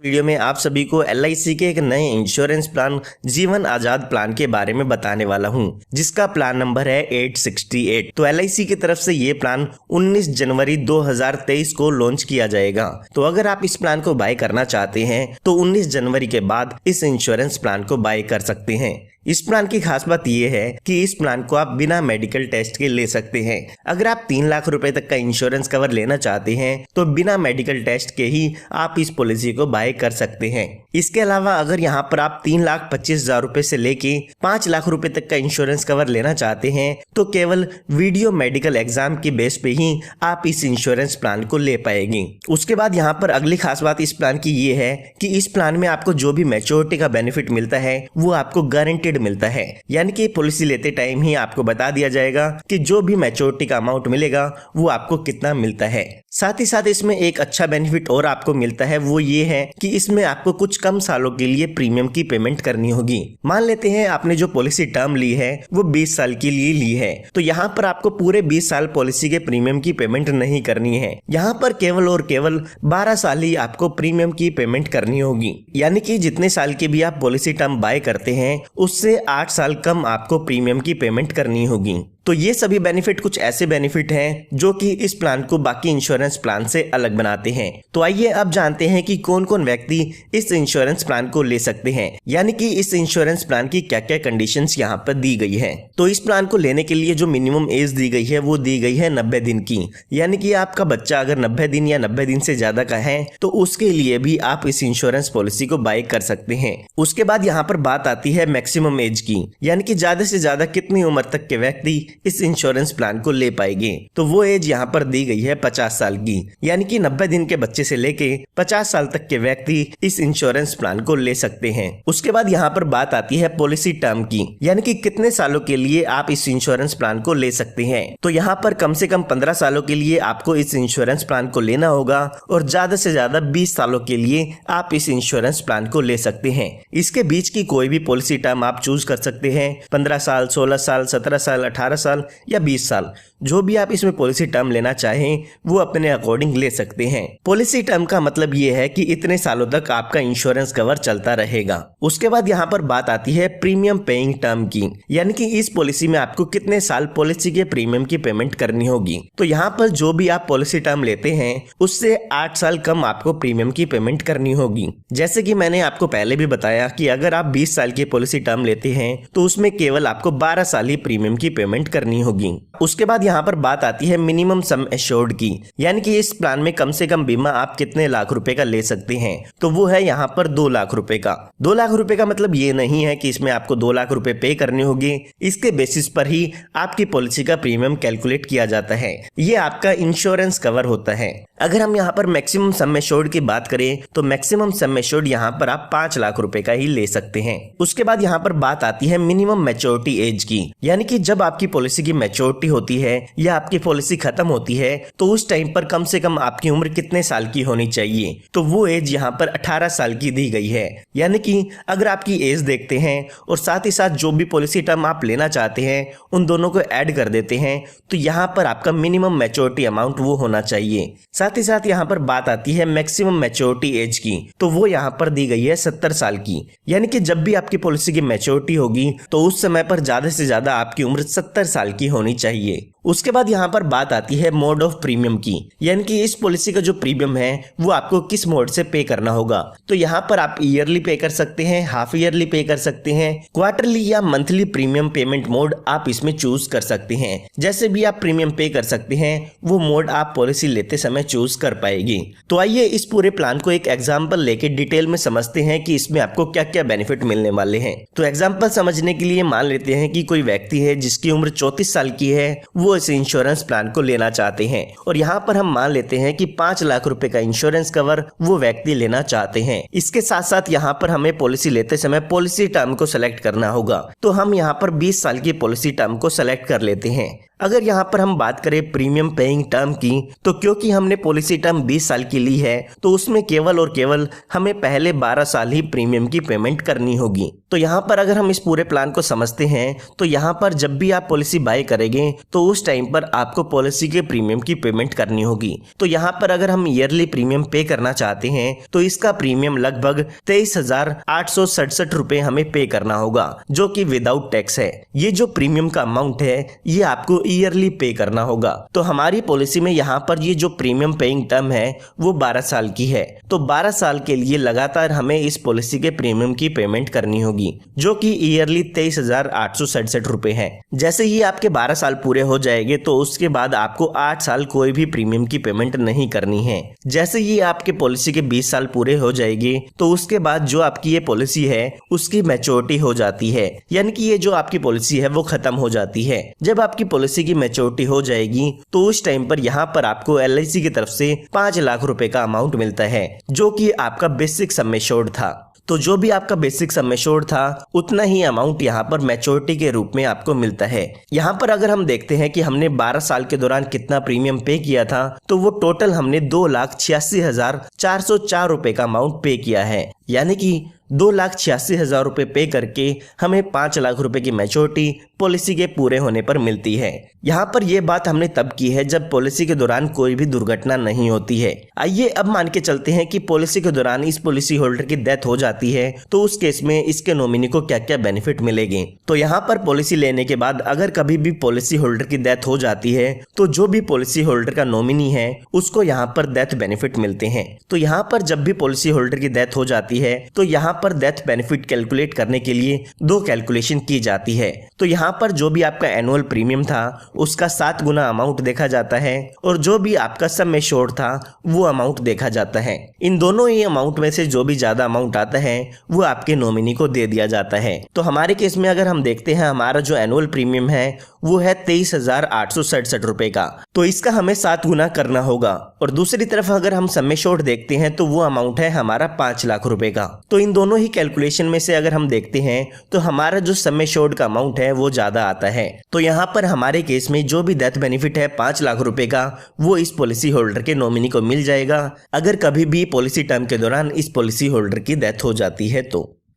Video में आप सभी को LIC के एक नए इंश्योरेंस प्लान जीवन आजाद प्लान के बारे में बताने वाला हूं, जिसका प्लान नंबर है 868। तो LIC की तरफ से ये प्लान 19 जनवरी 2023 को लॉन्च किया जाएगा। तो अगर आप इस प्लान को बाय करना चाहते हैं तो 19 जनवरी के बाद इस इंश्योरेंस प्लान को बाय कर सकते हैं। इस प्लान की खास बात यह है कि इस प्लान को आप बिना मेडिकल टेस्ट के ले सकते हैं। अगर आप 3 लाख रुपए तक का इंश्योरेंस कवर लेना चाहते हैं तो बिना मेडिकल टेस्ट के ही आप इस पॉलिसी को बाय कर सकते हैं। इसके अलावा अगर यहाँ पर आप 3,25,000 रुपए से लेके 5 लाख रुपए तक का इंश्योरेंस कवर लेना चाहते हैं तो केवल वीडियो मेडिकल एग्जाम की बेस पे ही आप इस इंश्योरेंस प्लान को ले पाएंगे। उसके बाद यहाँ पर अगली खास बात इस प्लान की ये है कि इस प्लान में आपको जो भी मैच्योरिटी का बेनिफिट मिलता है वो आपको गारंटेड मिलता है, यानी कि पॉलिसी लेते टाइम ही आपको बता दिया जाएगा कि जो भी मैच्योरिटी का अमाउंट मिलेगा वो आपको कितना मिलता है। साथ ही साथ इसमें एक अच्छा बेनिफिट और आपको मिलता है, वो ये है कि इसमें आपको कुछ कम सालों के लिए प्रीमियम की पेमेंट करनी होगी। मान लेते हैं आपने जो पॉलिसी टर्म ली है वो 20 साल के लिए ली है, तो यहाँ पर आपको पूरे 20 साल पॉलिसी के प्रीमियम की पेमेंट नहीं करनी है। यहाँ पर केवल और केवल 12 साल ही आपको प्रीमियम की पेमेंट करनी होगी, यानी कि जितने साल की भी आप पॉलिसी टर्म बाय करते हैं उससे 8 साल कम आपको प्रीमियम की पेमेंट करनी होगी। तो ये सभी बेनिफिट कुछ ऐसे बेनिफिट हैं जो कि इस प्लान को बाकी इंश्योरेंस प्लान से अलग बनाते हैं। तो आइए अब जानते हैं कि कौन कौन व्यक्ति इस इंश्योरेंस प्लान को ले सकते हैं, यानी कि इस इंश्योरेंस प्लान की क्या क्या कंडीशंस यहाँ पर दी गई है। तो इस प्लान को लेने के लिए जो मिनिमम एज दी गई है वो दी गई है 90 दिन की, यानी कि आपका बच्चा अगर 90 दिन या 90 दिन से ज्यादा का है तो उसके लिए भी आप इस इंश्योरेंस पॉलिसी को बाय कर सकते हैं। उसके बाद यहाँ पर बात आती है मैक्सिमम एज की, यानी कि ज्यादा से ज्यादा कितनी उम्र तक के व्यक्ति इस इंश्योरेंस प्लान को ले पाएंगे। तो वो एज यहाँ पर दी गई है 50 साल की, यानी कि 90 दिन के बच्चे से लेके 50 साल तक के व्यक्ति इस इंश्योरेंस प्लान को ले सकते हैं। उसके बाद यहाँ पर बात आती है पॉलिसी टर्म की, यानी कि कितने सालों के लिए आप इस इंश्योरेंस प्लान को ले सकते हैं। तो यहाँ पर कम से कम 15 सालों के लिए आपको इस इंश्योरेंस प्लान को लेना होगा और ज्यादा से ज्यादा 20 सालों के लिए आप इस इंश्योरेंस प्लान को ले सकते हैं। इसके बीच की कोई भी पॉलिसी टर्म आप चूज कर सकते हैं, 15 साल, 16 साल, 17 साल, 18 साल या 20 साल, जो भी आप इसमें पॉलिसी टर्म लेना चाहें वो अपने अकॉर्डिंग ले सकते हैं। पॉलिसी टर्म का मतलब ये है कि इतने सालों तक आपका इंश्योरेंस कवर चलता रहेगा। उसके बाद यहाँ पर बात आती है प्रीमियम पेइंग टर्म की, यानी कि इस पॉलिसी में आपको कितने साल पॉलिसी के प्रीमियम की पेमेंट करनी होगी। तो यहाँ पर जो भी आप पॉलिसी टर्म लेते हैं उससे 8 साल कम आपको प्रीमियम की पेमेंट करनी होगी। जैसे कि मैंने आपको पहले भी बताया कि अगर आप 20 साल की पॉलिसी टर्म लेते हैं तो उसमें केवल आपको 12 साल ही प्रीमियम की पेमेंट करनी होगी। उसके बाद यहाँ पर बात आती है मिनिमम सम एश्योर्ड की, यानी कि इस प्लान में कम से कम बीमा आप कितने लाख रुपए का ले सकते हैं। तो वो है यहाँ पर 2 लाख रुपए का। 2 लाख रुपए का मतलब ये नहीं है कि इसमें आपको 2 लाख रुपए पे करने होंगे, इसके बेसिस पर ही आपकी पॉलिसी का प्रीमियम कैलकुलेट किया जाता है। ये आपका इंश्योरेंस कवर होता है। अगर हम यहाँ पर मैक्सिमम सम एश्योर्ड की बात करें तो मैक्सिमम सम एश्योर्ड यहाँ पर आप 5 लाख रुपए का ही ले सकते हैं। उसके बाद यहाँ पर बात आती है मिनिमम मैच्योरिटी एज की, यानी कि जब आपकी पॉलिसी की मैच्योरिटी होती है या आपकी पॉलिसी खत्म होती है तो उस टाइम पर कम से कम आपकी उम्र कितने साल की होनी चाहिए। तो वो एज यहाँ पर 18 साल की दी गई है, यानी कि अगर आपकी एज देखते हैं और साथ ही साथ जो भी पॉलिसी टर्म आप लेना चाहते हैं उन दोनों को ऐड कर देते हैं तो यहाँ पर आपका मिनिमम मैच्योरिटी अमाउंट वो होना चाहिए। साथ ही साथ यहाँ पर बात आती है मैक्सिमम मैच्योरिटी एज की, तो वो यहाँ पर दी गई है 70 साल की, यानी कि जब भी आपकी पॉलिसी की मैच्योरिटी होगी तो उस समय पर ज्यादा से ज्यादा आपकी उम्र 70 साल की होनी चाहिए। उसके बाद यहाँ पर बात आती है मोड ऑफ प्रीमियम की, यानी कि इस पॉलिसी का जो प्रीमियम है वो आपको किस मोड से पे करना होगा। तो यहाँ पर आप ईयरली पे कर सकते हैं, हाफ ईयरली पे कर सकते हैं, क्वार्टरली या मंथली प्रीमियम पेमेंट मोड आप इसमें चूज कर सकते हैं। जैसे भी आप प्रीमियम पे कर सकते हैं वो मोड आप पॉलिसी लेते समय चूज कर पाएगी। तो आइए इस पूरे प्लान को एक एग्जाम्पल लेके डिटेल में समझते हैं कि इसमें आपको क्या क्या बेनिफिट मिलने वाले हैं। तो एग्जाम्पल समझने के लिए मान लेते हैं कि कोई व्यक्ति है जिसकी उम्र 34 साल की है, वो इस इंश्योरेंस प्लान को लेना चाहते हैं और यहाँ पर हम मान लेते हैं कि 5 लाख रुपए का इंश्योरेंस कवर वो व्यक्ति लेना चाहते हैं। इसके साथ साथ यहाँ पर हमें पॉलिसी लेते समय पॉलिसी टर्म को सेलेक्ट करना होगा। तो हम यहाँ पर 20 साल की पॉलिसी टर्म को सेलेक्ट कर लेते हैं। अगर यहाँ पर हम बात करें प्रीमियम पेइंग टर्म की, तो क्योंकि हमने पॉलिसी टर्म 20 साल की ली है तो उसमें केवल और केवल हमें पहले 12 साल ही प्रीमियम की पेमेंट करनी होगी। तो यहाँ पर अगर हम इस पूरे प्लान को समझते हैं तो यहाँ पर जब भी आप पॉलिसी बाय करेंगे तो उस टाइम पर आपको पॉलिसी के प्रीमियम की पेमेंट करनी होगी। तो यहाँ पर अगर हम ईयरली प्रीमियम पे करना चाहते हैं तो इसका प्रीमियम लगभग 23,867 रुपए हमें पे करना होगा, जो कि विदाउट टैक्स है। ये जो प्रीमियम का अमाउंट है ये आपको ईयरली पे करना होगा। तो हमारी पॉलिसी में यहाँ पर ये जो प्रीमियम पेइंग टर्म है वो 12 साल की है। तो 12 साल के लिए लगातार हमें इस पॉलिसी के प्रीमियम की पेमेंट करनी होगी, जो कि ईयरली 23,867 रुपए है। जैसे ही आपके 12 साल पूरे हो जाएंगे तो उसके बाद आपको 8 साल कोई भी प्रीमियम की पेमेंट नहीं करनी है। जैसे ही आपके पॉलिसी के 20 साल पूरे हो जाएंगे तो उसके बाद जो आपकी ये पॉलिसी है उसकी मैच्योरिटी हो जाती है, यानी कि ये जो आपकी पॉलिसी है वो खत्म हो जाती है। जब आपकी पॉलिसी की मैच्योरिटी हो जाएगी तो उस टाइम पर यहाँ पर आपको LIC की तरफ से 5 लाख रुपए का अमाउंट मिलता है, जो कि आपका बेसिक सम एश्योर्ड था। तो जो भी आपका बेसिक सम एश्योर्ड था उतना ही अमाउंट यहाँ पर मैच्योरिटी के रूप में आपको मिलता है। यहाँ पर अगर हम देखते हैं कि हमने 12 साल के दौरान कितना प्रीमियम पे किया था तो वो टोटल हमने 2,86,404 रुपए का अमाउंट पे किया है, यानी कि 2,86,000 रुपए पे करके हमें 5 लाख रुपए की मैच्योरिटी पॉलिसी के पूरे होने पर मिलती है। यहाँ पर यह बात हमने तब की है जब पॉलिसी के दौरान कोई भी दुर्घटना नहीं होती है। आइए अब मान के चलते हैं कि पॉलिसी के दौरान इस पॉलिसी होल्डर की डेथ हो जाती है तो उस केस में इसके नॉमिनी को क्या क्या बेनिफिट मिलेंगे। तो यहाँ पर पॉलिसी लेने के बाद अगर कभी भी पॉलिसी होल्डर की डेथ हो जाती है तो जो भी पॉलिसी होल्डर का नॉमिनी है उसको यहाँ पर डेथ बेनिफिट मिलते हैं। तो यहाँ पर जब भी पॉलिसी होल्डर की डेथ हो जाती है तो यहाँ पर डेथ बेनिफिट कैलकुलेट करने के लिए 2 कैलकुलेशन की जाती है। तो यहाँ पर जो भी आपका एनुअल प्रीमियम था उसका 7 गुना अमाउंट देखा जाता है और जो भी आपका सम एश्योर्ड था वो अमाउंट देखा जाता है। इन दोनों ही अमाउंट में से जो भी ज्यादा अमाउंट आता है वो आपके नॉमिनी को दे दिया जाता है। तो हमारे केस में अगर हम देखते हैं हमारा जो एनुअल प्रीमियम है वो है 23,867 रुपए का, तो इसका हमें 7 गुना करना होगा। और दूसरी तरफ अगर हम सम एश्योर्ड देखते हैं तो वो अमाउंट है हमारा 5 लाख रुपए का। तो इन दोनों ही कैलकुलेशन में से अगर हम देखते हैं तो हमारा जो सम एश्योर्ड का अमाउंट है वो ज्यादा आता है। तो यहाँ पर हमारे केस में जो भी डेथ बेनिफिट है 5 लाख रुपए का वो इस पॉलिसी होल्डर के नॉमिनी को मिल जाएगा अगर कभी भी पॉलिसी टर्म के दौरान इस पॉलिसी होल्डर की डेथ हो जाती है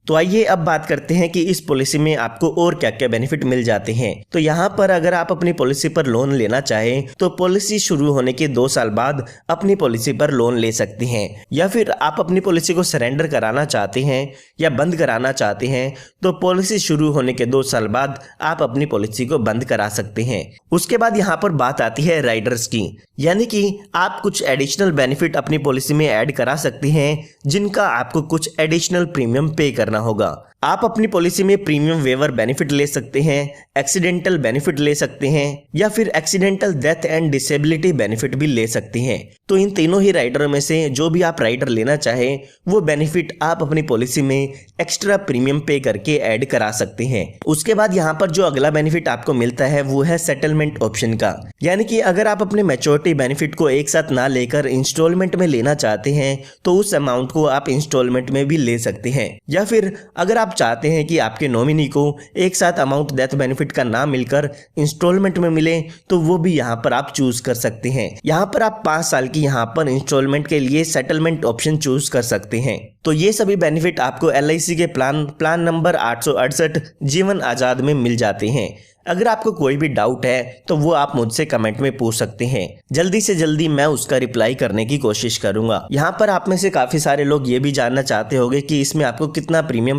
तो आइए अब बात करते हैं कि इस पॉलिसी में आपको और क्या क्या बेनिफिट मिल जाते हैं। तो यहाँ पर अगर आप अपनी पॉलिसी पर लोन लेना चाहें तो पॉलिसी शुरू होने के 2 साल बाद अपनी पॉलिसी पर लोन ले सकते हैं, या फिर आप अपनी पॉलिसी को सरेंडर कराना चाहते हैं या बंद कराना चाहते हैं तो पॉलिसी शुरू होने के 2 साल बाद आप अपनी पॉलिसी को बंद करा सकते हैं। उसके बाद यहाँ पर बात आती है राइडर्स की, यानी कि आप कुछ एडिशनल बेनिफिट अपनी पॉलिसी में ऐड करा सकते हैं जिनका आपको कुछ एडिशनल प्रीमियम पे करना होगा। आप अपनी पॉलिसी में प्रीमियम वेवर बेनिफिट ले सकते हैं, एक्सीडेंटल बेनिफिट ले सकते हैं या फिर accidental death and disability benefit भी ले सकते हैं। तो इन तीनों ही राइडर में से जो भी आप राइडर लेना चाहें वो बेनिफिट आप अपनी पॉलिसी में एक्स्ट्रा प्रीमियम पे करके ऐड करा सकते हैं। उसके बाद यहाँ पर जो अगला बेनिफिट आपको मिलता है वो है सेटलमेंट ऑप्शन का, यानी कि अगर आप अपने मैच्योरिटी बेनिफिट को एक साथ ना लेकर इंस्टॉलमेंट में लेना चाहते हैं तो उस अमाउंट को आप इंस्टॉलमेंट में भी ले सकते हैं, या फिर अगर आप चाहते हैं कि आपके नॉमिनी को एक साथ अमाउंट डेथ बेनिफिट का ना मिलकर इंस्टॉलमेंट में मिले तो वो भी यहाँ पर आप चूज कर सकते हैं। यहाँ पर आप 5 साल की यहाँ पर इंस्टॉलमेंट के लिए सेटलमेंट ऑप्शन चूज कर सकते हैं। तो ये सभी बेनिफिट आपको LIC के प्लान नंबर 868 जीवन आजाद में मिल जाते हैं। अगर आपको कोई भी डाउट है तो वो आप मुझसे कमेंट में पूछ सकते हैं, जल्दी से जल्दी मैं उसका रिप्लाई करने की कोशिश करूंगा। यहाँ पर आप में से काफी सारे लोग ये भी जानना चाहते होंगे कि इसमें आपको कितना प्रीमियम